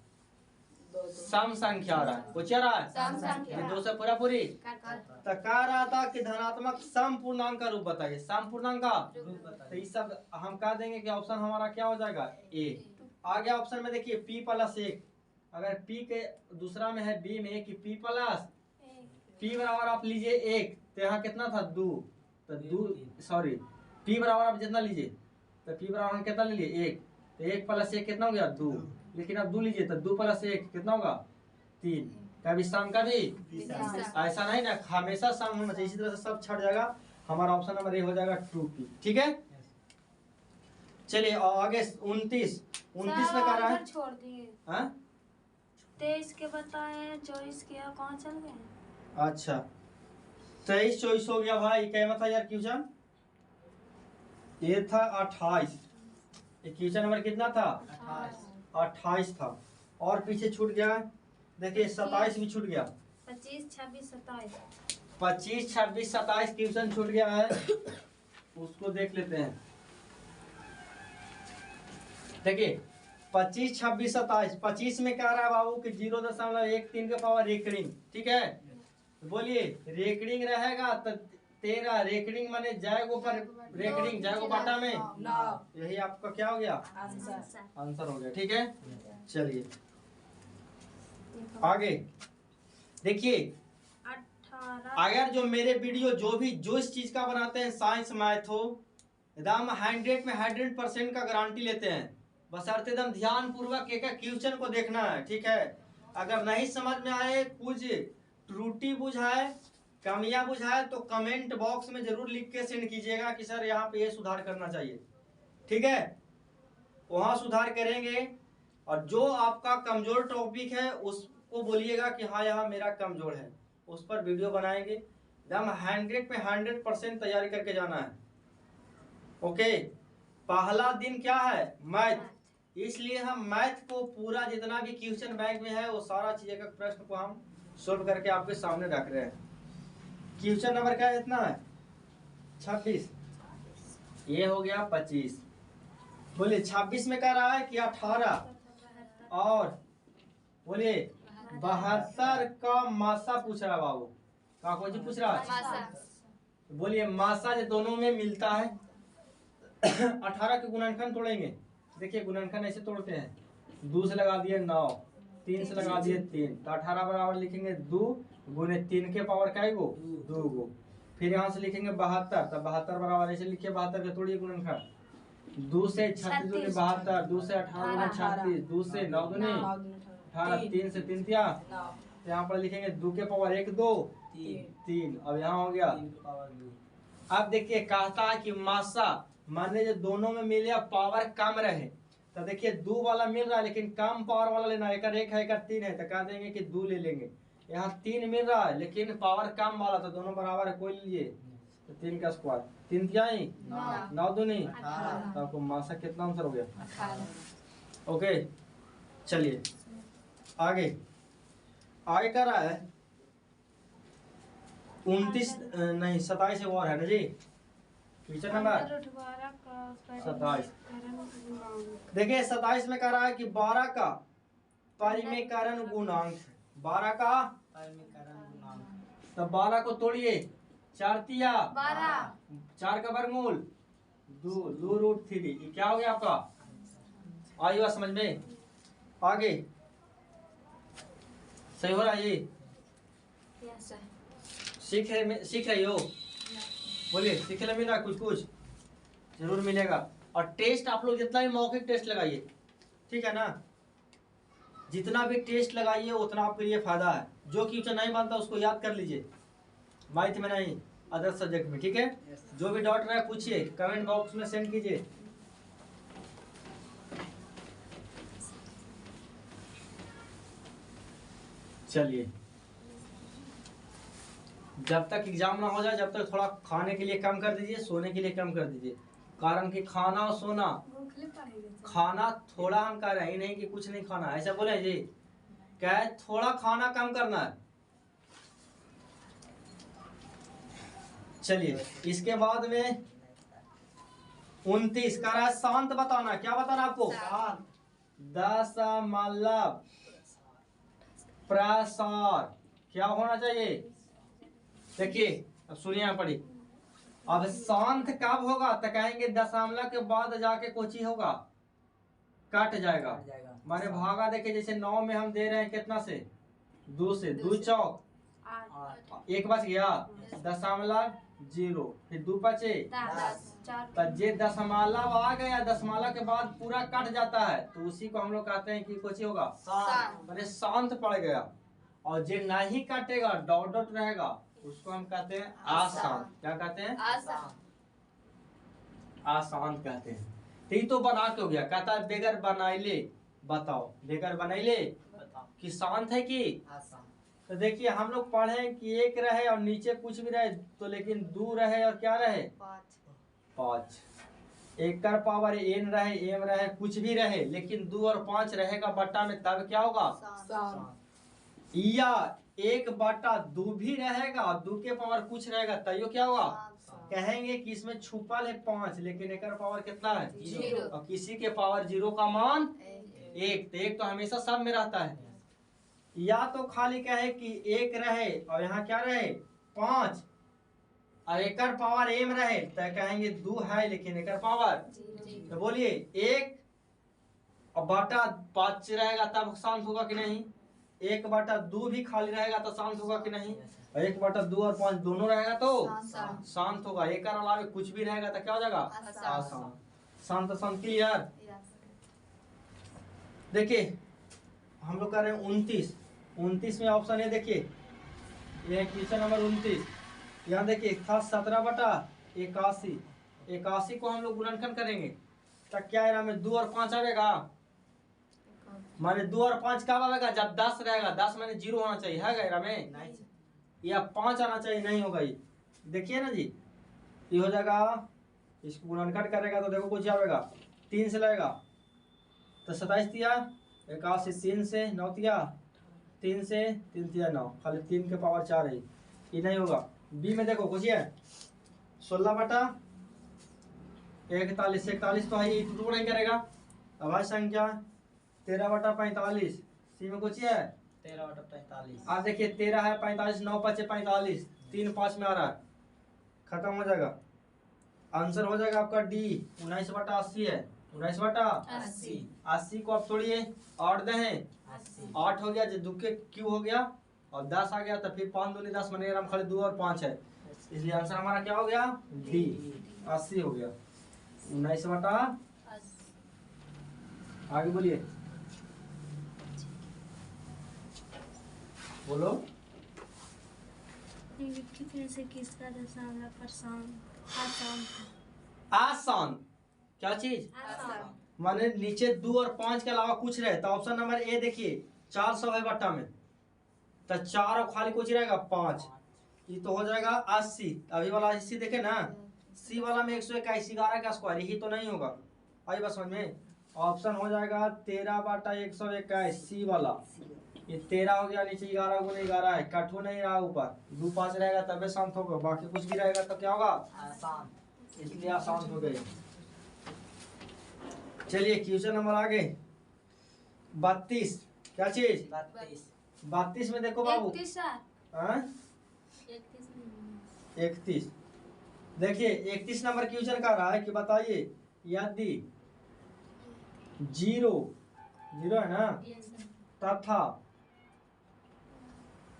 सम संख्या आ रहा है, कुछ आ रहा है सम संख्या। 2 से पूरा पूरी। तो कह रहा था कि धनात्मक सम पूर्णांक का रूप बताइए, सम पूर्णांक का तो ये सब हम कह देंगे कि ऑप्शन हमारा क्या हो जाएगा ए। आगे ऑप्शन में देखिए p + 1, अगर p के दूसरा में है b में कि p प्लस p बराबर आप लीजिए 1 तो यहाँ कितना था 2, तो 2 सॉरी p बराबर आप जितना लीजिए तो p बराबर हम कितना ले लिए 1, तो 1 + 1 कितना हो गया 2, लेकिन अब 2 लीजिए तो 2 + 1 कितना होगा 3। कभी सम का भी ऐसा नहीं ना हमेशा सम होना चाहिए, इसी तरह से सब छट जाएगा। हमारा ऑप्शन नंबर ए हो जाएगा 2p। ठीक है चलिए आगे 29 में कर रहा है छोड़ दिए। हाँ 23 के बताए, 24 के कहाँ चल गए? अच्छा 23 24 हो गया भाई। क्या था यार क्वेश्चन? ये था 28। क्वेश्चन नंबर कितना था 28 था। और पीछे छूट गया देखिए 27 भी छूट गया, 25 26 27 25 26 27 क्वेश्चन छूट गया है, उसको देख लेते हैं। देखिए 25 26 27 25 में क्या रहा है बाबू कि 0.13 के पावर रेकरिंग। ठीक है बोलिए रेकरिंग रहेगा तो 13 रेकरिंग माने जाएगो पर रेकरिंग जाएगो बाटा में 9। यही आपका क्या हो गया आंसर। आंसर हो गया। ठीक है चलिए आगे देखिए 18 अगर जो मेरे वीडियो जो इस चीज का बनाते हैं साइंस मैथ हो एकदम 100 में 100% का गारंटी लेते हैं, बशर्ते एकदम ध्यान पूर्वक एक एक क्वेश्चन को देखना है। ठीक है अगर नहीं समझ में आए, कुछ त्रुटि बुझाए, कमियां बुझाए तो कमेंट बॉक्स में जरूर लिख के सेंड कीजिएगा कि सर यहाँ पे ये सुधार करना चाहिए। ठीक है वहां सुधार करेंगे। और जो आपका कमजोर टॉपिक है उसको बोलिएगा कि हाँ यहाँ मेरा कमजोर है, उस पर वीडियो बनाएंगे। एकदम 100 में 100% तैयारी करके जाना है। ओके पहला दिन क्या है मैथ, इसलिए हम मैथ को पूरा जितना भी क्वेश्चन बैंक में है वो सारा चीज का प्रश्न को हम सोल्व करके आपके सामने रख रहे हैं। क्वेश्चन नंबर क्या है इतना है 26, ये हो गया 25। बोलिए 26 में कह रहा है कि 18 और बोलिए 72 का मासा पूछ रहा है बाबू। का कौन सी पूछ रहा है? बोलिए मासा जो दोनों में मिलता है 18 के गुणनखंड तोड़ेंगे। देखिए गुणनखंड ऐसे तोड़ते हैं, 2 से लगा दिए 9, 3 से लगा दिए 3, तो 18 बराबर लिखेंगे 2 गुने 3 के पावर क्या गो 2 गो। फिर यहाँ से लिखेंगे 72, तो 72 बराबर ऐसे लिखिए 72 के तोड़िए गुणनखंड 2 से 36 दूनी 72, 2 से 18 दूनी 36, 2 से 9 दूनी 18, 3 से 3 तिया, तो यहाँ पर लिखेंगे 2 के पावर 1 2 3। अब यहाँ हो गया। अब देखिए कहता है कि मासा माने जो दोनों में मिले पावर कम रहे, तो देखिए 2 वाला मिल रहा है लेकिन कम पावर वाला लेना है। एक 1 है, एक 3 है, तो कह देंगे कि 2 ले लेंगे। यहाँ 3 मिल रहा है लेकिन पावर कम वाला, तो दोनों बराबर है, कोई लीजिए। तो 3 का स्क्वायर 3 क्या ही 9 दूनी, तो आपको मासा कितना आंसर हो गया? ओके चलिए आगे आगे कर रहा है 29 नहीं 27 और है ना जी, क्वेश्चन नंबर 27। देखिए 27 में कह रहा है कि 12 का परिमेयकरण गुणांक, 12 का तो 12 को तोड़िए, 4 तिया 12, 4 का वर्गमूल 2√3। ये क्या हो गया आपका? आई बात समझ में? आगे सही हो रहा है ये? सीख रही हो? बोलिए सीख रहे मिला कुछ कुछ जरूर मिलेगा। और टेस्ट आप लोग जितना भी मौखिक टेस्ट लगाइए, ठीक है ना, जितना भी टेस्ट लगाइए उतना आपके लिए फायदा है। जो क्वेश्चन नहीं बनता उसको याद कर लीजिए, मैथ में नहीं अदर सब्जेक्ट में, ठीक है। जो भी डाउट रहे पूछिए, कमेंट बॉक्स में सेंड कीजिए। चलिए जब तक एग्जाम ना हो जाए जब तक थोड़ा खाने के लिए कम कर दीजिए, सोने के लिए कम कर दीजिए। कारण कि खाना और सोना, खाना थोड़ा हम कह रहे हैं, नहीं कि कुछ नहीं खाना, ऐसा बोले जी, क्या है थोड़ा खाना कम करना है। चलिए इसके बाद में 29 का है शांत बताना। क्या बताना आपको? दशमलव प्रसार क्या होना चाहिए? देखिए अब सुनिए यहाँ पढ़ी। अब शांत कब होगा? तो कहेंगे दशमलव के बाद जाके कुछ ही होगा, कट जाएगा। माने भागा देखिए जैसे 9 में हम दे रहे हैं कितना से? 2 से, 2 चौक 1 बच गया, 0.0 फिर 2 बचे 10, तो जे दशमलव आ गया, दशमलव के बाद पूरा कट जाता है, तो उसी को हम लोग कहते हैं कि कुछ ही होगा, माने शांत पड़ गया। और जे नहीं काटेगा डॉट डॉट रहेगा उसको हम कहते हैं अशांत। क्या कहते हैं? अशांत कहते हैं। तो बना के हो गया। कहता है बेगर बनाइले बताओ, बेगर बनाइले कि शांत है कि? तो देखिए हम लोग पढ़े कि 1 रहे और नीचे कुछ भी रहे तो, लेकिन 2 रहे और क्या रहे? 5। 1 का पावर n रहे, m रहे, कुछ भी रहे, लेकिन 2 और 5 रहेगा बट्टा में, तब क्या होगा? या 1/2 भी रहेगा, 2 के पावर कुछ रहेगा, तैयो क्या होगा? कहेंगे कि इसमें छुपल है 5 लेकिन एक पावर कितना है? 0। और किसी के पावर 0 का मान 1, तो 1 तो हमेशा सब में रहता है। या तो खाली कहे कि 1 रहे और यहाँ क्या रहे? 5 और एक पावर m रहे, तो कहेंगे 2 है लेकिन एक पावर, तो बोलिए 1 और बटा 5 रहेगा तब शांत होगा कि नहीं? 1/2 भी खाली रहेगा तो शांत होगा कि नहीं? 1/2 और 5 दोनों रहेगा तो शांत होगा। 1 के अलावा कुछ भी रहेगा तो क्या हो जाएगा? अशांत। शांत शांत क्लियर? देखिए हम लोग कर रहे हैं 29 में ऑप्शन है। देखिए ये क्वेश्चन नंबर 29, यहाँ देखिए था 17/81। 81 को हम लोग गुणनखंड करेंगे तो क्या है में 2 और 5 आएगा, माने 2 और 5 कब आएगा? जब 10 रहेगा। 10 माने 0 होना चाहिए, है गैरा में नहीं, या 5 आना चाहिए, नहीं होगा ये। देखिए ना जी, ये हो जाएगा, इसको गुणनखंड करेगा तो देखो कुछ आएगा 3 से लगेगा तो 27 तिया 81, 3 से 9 तिया 3 से 3 तिया 9, खाली 3 के पावर 4 है, ये नहीं होगा। बी में देखो कुछ है 16/41, 41 तो है, ये टूट नहीं करेगा। अभाज्य संख्या 13/45, सी में कुछ है 13/45। आप देखिए 13 है, 45 9 5 45, 3 5 में आ रहा है, खत्म हो जाएगा। आंसर हो जाएगा आपका डी 19/80 है। 19/80 को आप तोड़िए, 8 दे 8 हो गया, जो दुखे क्यू हो गया और 10 आ गया, तो फिर 5 दूनी 10 बनेगा, खाली 2 और 5 है, इसलिए आंसर हमारा क्या हो गया? डी 80 हो गया। 19/80। आगे बोलिए, बोलो निम्नलिखित में से किसका दशमलव आसान था? आसान क्या चीज? माने नीचे 2 और 5 के अलावा कुछ रहे तो ऑप्शन नंबर ए देखिए 400 है बट्टा में, तो 4 और खाली कुछ रहेगा 5, ये तो हो जाएगा 80। अभी वाला 80 देखे ना, सी वाला में 121 11 का स्क्वायर, यही तो नहीं होगा। आई बात समझ में? ऑप्शन हो जाएगा 13/121 सी वाला। ये 13 हो गया, नीचे 11 गुने 11 है, कट हो नहीं रहा, ऊपर 2 5 रहेगा तबे शांत होगा, बाकी कुछ भी रहेगा तो क्या होगा? आसान। इसलिए आसान हो गए। चलिए क्वेश्चन नंबर आगे 32। क्या चीज? 32 में देखो बाबू 31 सर। हाँ? 31 नहीं। 31 देखिए 31 नंबर क्वेश्चन का रहा है कि बताइए यदि 0 है ना, तथा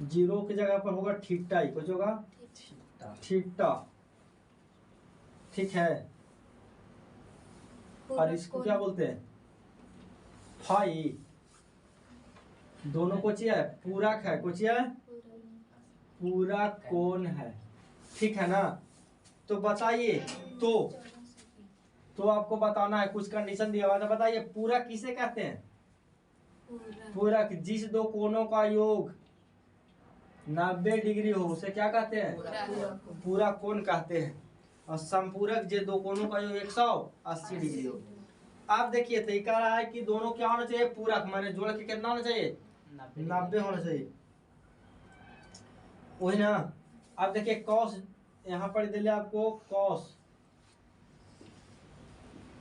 0 की जगह पर होगा थीटा, ही कुछ होगा थीटा, ठीक है। और इसको क्या बोलते हैं? फाई। दोनों को चाहिए पूरक है, कुछ है पूरा कोण है, ठीक है ना। तो बताइए, तो आपको बताना है, कुछ कंडीशन दिया हुआ था। बताइए पूरक किसे कहते हैं? पूरक जिस दो कोणों का योग 90 डिग्री हो उसे क्या कहते हैं? पूरा कोण कहते हैं। और संपूरक जो दो कोणों का योग 180 डिग्री हो। आप देखिए तो कह रहा है कि दोनों क्या होना चाहिए? पूरक, माने जोड़ के कितना होना चाहिए? 90 होना चाहिए, वही ना। अब देखिए कॉस, यहाँ पर दिले आपको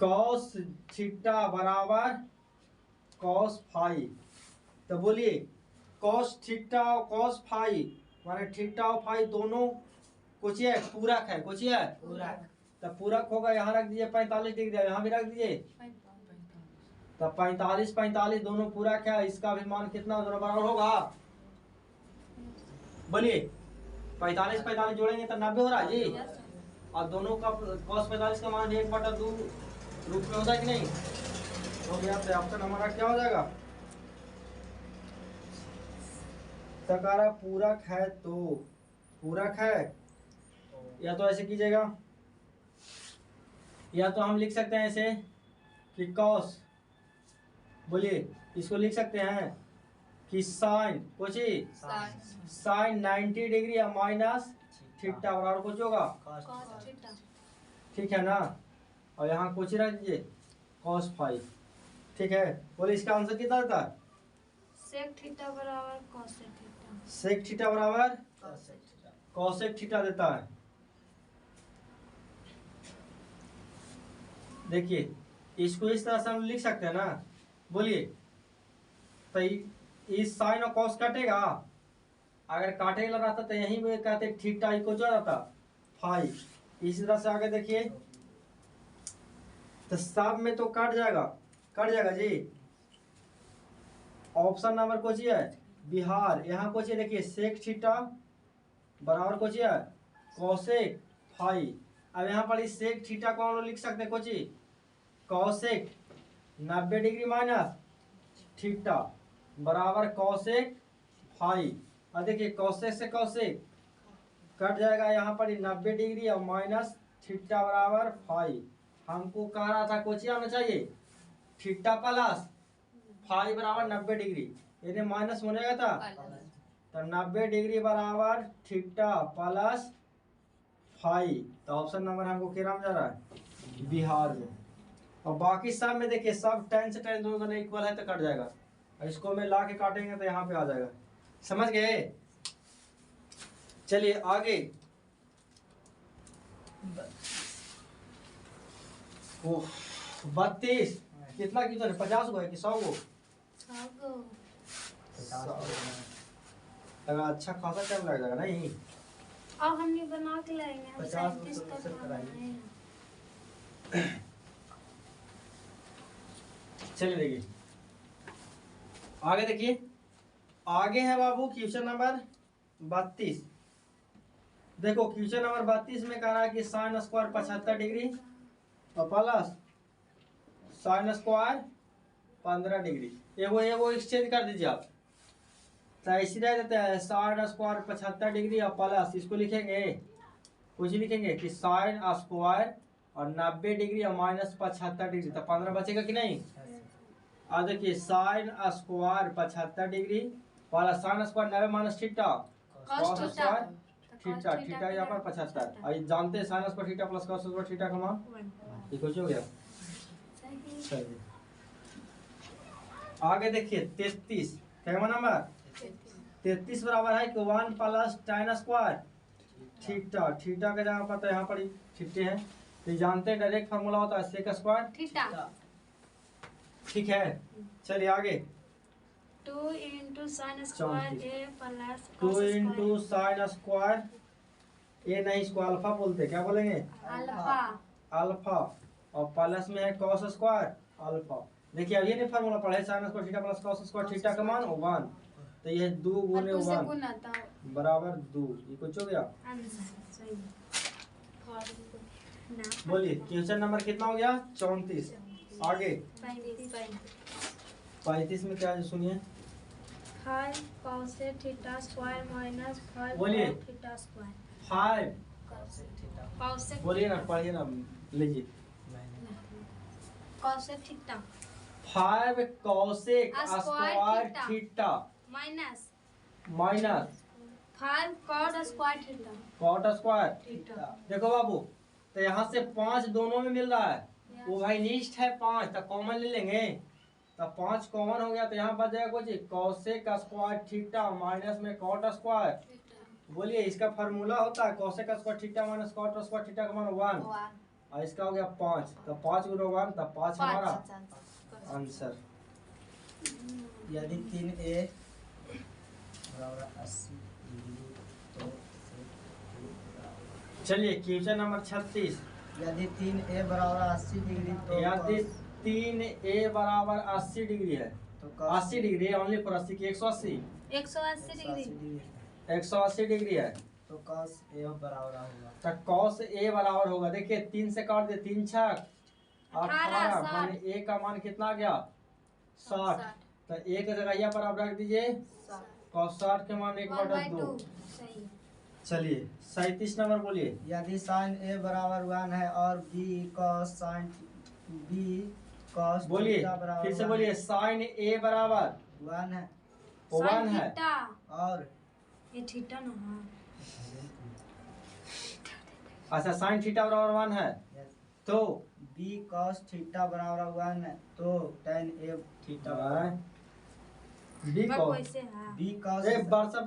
कॉस थीटा बराबर कॉस फाई। तो बोलिए कॉस थीटा और कॉस फाई माने थीटा और फाई दोनों कुछ है पूरक है, कुछ है पूरक। तो पूरक होगा। यहाँ रख दीजिए 45 डिग्री, यहाँ भी रख दीजिए तो 45 दोनों पूरक है। इसका भी मान कितना दोनों बराबर होगा? बोलिए 45 जोड़ेंगे तो 90 हो रहा है जी। और दोनों का cos 45 का मान 1/2 रूप में होता है कि नहीं? हो गया। तो ऑप्शन हमारा क्या हो जाएगा? तकारा पूरक है तो पूरक है, या तो ऐसे कीजिएगा, या तो हम लिख सकते हैं ऐसे कि cos, बोलिए इसको लिख सकते हैं कि साइन कुछ साइन 90 डिग्री या माइनस थीटा बराबर कुछ होगा, cos थीटा। ठीक है ना। और यहाँ कुछ रख दीजिए cos फाई, ठीक है। बोले इसका आंसर कितना आता है? sec थीटा बराबर cos थीटा। सेक थीटा बराबर cosec थीटा देता है। देखिए इसको इस तरह से हम लिख सकते हैं ना। बोलिए तो इस साइन और कॉस कटेगा, अगर काटे लगा रहता तो यहीं पे कहते थीटा इक्वल हो जाता फाई। इसी तरह से आगे देखिए तो सब में तो कट जाएगा जी। ऑप्शन नंबर को है बिहार, यहाँ को देखिए सेक थीटा बराबर को है कॉसेक फाई। अब यहाँ पर इस सेक थीटा को हम लोग लिख सकते हैं कुछ कॉसेक 90 डिग्री माइनस थीटा बराबर कॉसेक फाई। और देखिए कॉसेक से कॉसेक कट जाएगा, यहाँ पर 90 डिग्री और माइनस थीटा बराबर फाई। हमको कह रहा था कुछ आना चाहिए थीटा प्लस फाई बराबर 90 डिग्री, यानी माइनस होने का था तो 90 डिग्री बराबर थीटा प्लस फाई। तो ऑप्शन नंबर हमको क्या जा रहा है? बिहार में। और बाकी सब में देखिए सब tan से tan दोनों इक्वल है तो कट जाएगा, और इसको में ला के काटेंगे तो यहाँ पे आ जाएगा। समझ गए? चलिए आगे 32 कितना क्वेश्चन है? 50 गो है कि 100 गो? अगर अच्छा खासा टाइम लग जाएगा नहीं। अब हमने बना के लाएंगे, हम 50 37 तो तक set कराएंगे। बनाए। चलिए देखिए आगे, देखिए आगे है बाबू क्वेश्चन नंबर 32। देखो क्वेश्चन नंबर 32 में कह रहा है कि साइन स्क्वायर 75 डिग्री और प्लस साइन स्क्वायर 15 डिग्री। एगो एक्सचेंज कर दीजिए आप। तो ऐसे रह देते हैं साइन स्क्वायर 75 डिग्री और प्लस इसको लिखेंगे कुछ लिखेंगे कि साइन स्क्वायर और 90 डिग्री और माइनस 75 डिग्री, तो 15 बचेगा कि नहीं। अब देखिए sine square 75 degree plus sine square 90 minus theta cos square theta, theta यहाँ पर 75 और जानते हैं sine square theta plus cos square theta का मान ये कुछ हो गया। सही। आगे देखिए 33 क्या नंबर 33 बराबर है कि 1 plus tan square theta, theta का जगह पर तो यहाँ पर थीटे हैं तो जानते हैं डायरेक्ट फार्मूला होता है सेक स्क्वायर थीटा। ठीक है। चलिए आगे 2 into sin square a plus 2 cos into sine square A नहीं इसको अल्फा बोलते क्या बोलेंगे अल्फा अल्फा और प्लस में है कॉस स्क्वायर अल्फा। देखिए अब ये नहीं फार्मूला पढ़े sine square theta plus cos square theta का मान 1 तो ये 2 गुने 1 बराबर 2 ये कुछ हो गया। बोलिए क्वेश्चन नंबर कितना हो गया 34। आगे 35 में क्या है सुनिए 5 cos थीटा स्क्वायर माइनस 5 बोलिए। थीटा स्क्वायर 5 cos बोलिए ना पढ़िए ना लीजिए cos theta 5 cosec square square theta. Theta minus minus 5 cot square theta cot square. Theta. देखो बाबू तो यहाँ से 5 दोनों में मिल रहा है वो भाई निष्ठ है 5 तो कॉमन ले लेंगे तो 5 कॉमन हो गया तो यहाँ बच जाएगा कुछ कोसेक स्क्वायर थीटा माइनस में कॉट स्क्वायर। बोलिए इसका फार्मूला होता है cosec square theta minus cot square theta का मान 1 और इसका हो गया 5 तो 5 गुना 1 तो 5 हमारा आंसर। यदि 3a बराबर 80 डिग्री तो चलिए क्वेश्चन नंबर 36 यदि 3a बराबर 80 डिग्री तो यदि 3a बराबर 80 डिग्री है तो 80 डिग्री ओनली फॉर 80 की 180 180 डिग्री 180 डिग्री है तो cos a बराबर होगा तो cos a बराबर होगा। देखिए 3 से काट दे 3 छक 18 60 माने a का मान कितना आ गया 60 तो एक जगह पर आप रख दीजिए cos 60 के मान 1/2। सही। चलिए 37 नंबर बोलिए यदि sin a बराबर 1 है और b cos बोलिए थीटा बराबर फिर से 1 बोलिए sin a बराबर 1 है 1 है थीटा और ये थीटा ना अच्छा sin थीटा बराबर 1 है तो b cos थीटा बराबर 1 है तो tan a थीटा बराबर b को कैसे है b cos ए वर्षा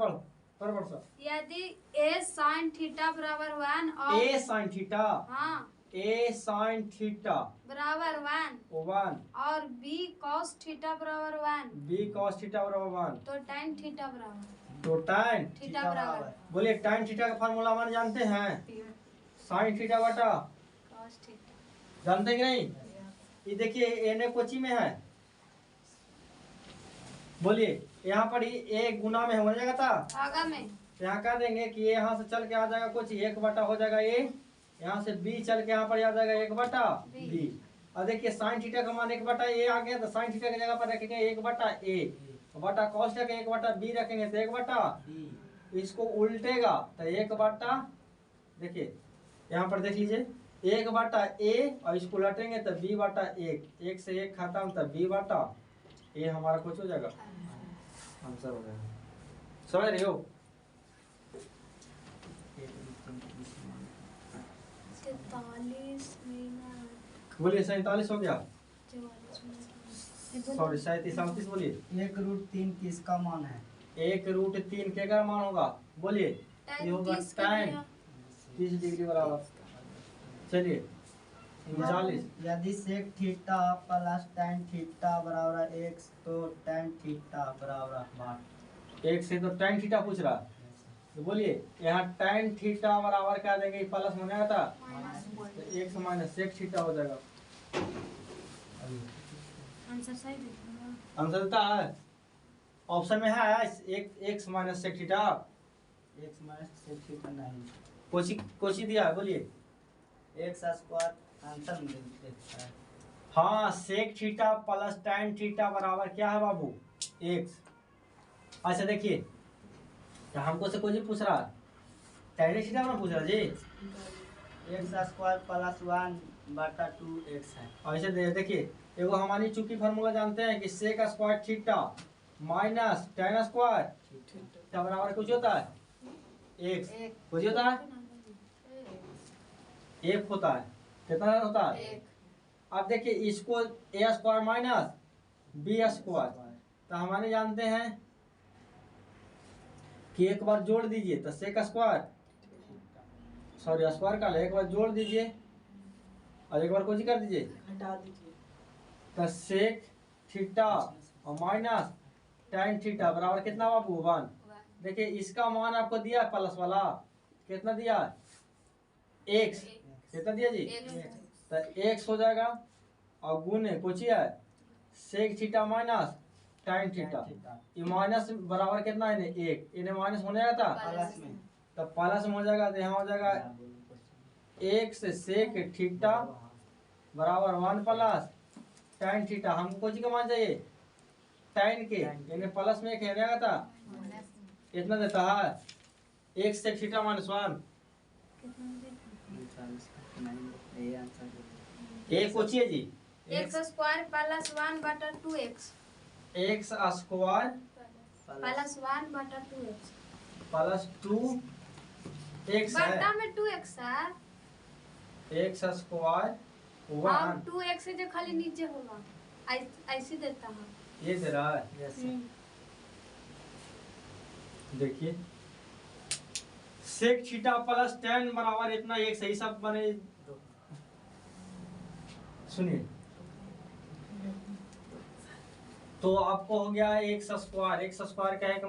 पर वर्षा यदि a sin थीटा बराबर 1 और a sin थीटा हाँ a sin थीटा बराबर 1 1 और b cos थीटा बराबर 1 b cos थीटा बराबर 1 तो tan थीटा बराबर तो tan थीटा बराबर बोलिए tan थीटा का फार्मूला मान जानते हैं sin थीटा बटा cos थीटा जानते हैं कि नहीं। ये देखिए n कोची में है बोलिए यहाँ पर ही एक गुना में हो जाएगा था आगा में यहाँ कह देंगे कि ये यहाँ से चल के आ जाएगा कुछ 1 हो जाएगा a यहाँ से b चल के यहाँ पर आ जाएगा 1 b। और देखिए sin थीटा का मान 1 a आ गया तो sin थीटा की जगह पर रखेंगे 1 a बटा cos थीटा का 1 b रखेंगे तो 1 b इसको उल्टेगा तो 1 देखिए यहाँ पर देख लीजिए 1 a और इसको उलटेंगे तो b 1 से 1 खत्म तो b a हमारा कुछ हो जाएगा आंसर हो जाएगा। समझ रहे हो 43 मिनट बोलिए 47 हो गया 44 मिनट सॉरी 37 बोलिए 1√3 किसका मान है 1√3 के का मान होगा बोलिए ये होगा tan 30 डिग्री बराबर। चलिए 39 यदि sec theta plus tan theta बराबर 1 तो tan थीटा बराबर 1 से तो tan थीटा पूछ रहा तो बोलिए यहाँ tan थीटा बराबर क्या देंगे प्लस होने आता तो 1 से माइनस sec थीटा हो जाएगा। आंसर सही देगा आंसर देता है ऑप्शन में है एक से minus sec theta x minus sec theta नहीं कोशी दिया है बोलिए x स्क्वायर आंसर में देता है हाँ sec theta plus tan theta बराबर क्या है बाबू x अच्छा देखिए, तो हमको से कोई जी पूछ रहा tan थीटा ना पूछ रहा जी। एक्स स्क्वायर प्लस 1 बटा 2x है। ऐसे देखिए, एगो हमारी चूंकि फार्मूला जानते हैं कि sec square theta minus tan square theta बराबर कुछ होता है एक्स, कुछ होता है एक होता है। कितना होता है? अब देखिए इसको ए स्क्वायर माइनस बी स्क्वायर, तो हमारे जानते हैं कि एक बार जोड़ दीजिए तो सेक स्क्वायर, सॉरी स्क्वायर का एक बार जोड़ दीजिए और एक बार कुछ कर दीजिए, हटा दीजिए। तो सेक थीटा और माइनस tan थीटा बराबर कितना बाबू 1। देखिए इसका मान आपको दिया है प्लस वाला, कितना दिया है x, कितना दिया जी, तो x हो जाएगा और गुने कुछ है sec theta minus tan theta, ये माइनस बराबर कितना है एक, इन्हें माइनस होने जाता प्लस में तो प्लस में हो जाएगा, तो यहाँ हो जाएगा x सेक थीटा बराबर 1 प्लस tan थीटा। हमको कुछ का मान चाहिए tan के, इन्हें प्लस में एक है जाएगा था इतना देता है x सेक थीटा माइनस 1। ये आंसर एक कुछ है जी एक्स स्क्वायर प्लस 1 बटा 2x x स्क्वायर प्लस 1 बटा 2x प्लस 2x बटा है, में 2x है x स्क्वायर और 1 2x से जो खाली नीचे होगा ऐसे देता है। ये दे रहा है। यस देखिए सेक थीटा प्लस tan बराबर इतना एक सही सब बने। सुनिए तो आपको हो गया x स्क्वायर, x स्क्वायर का एक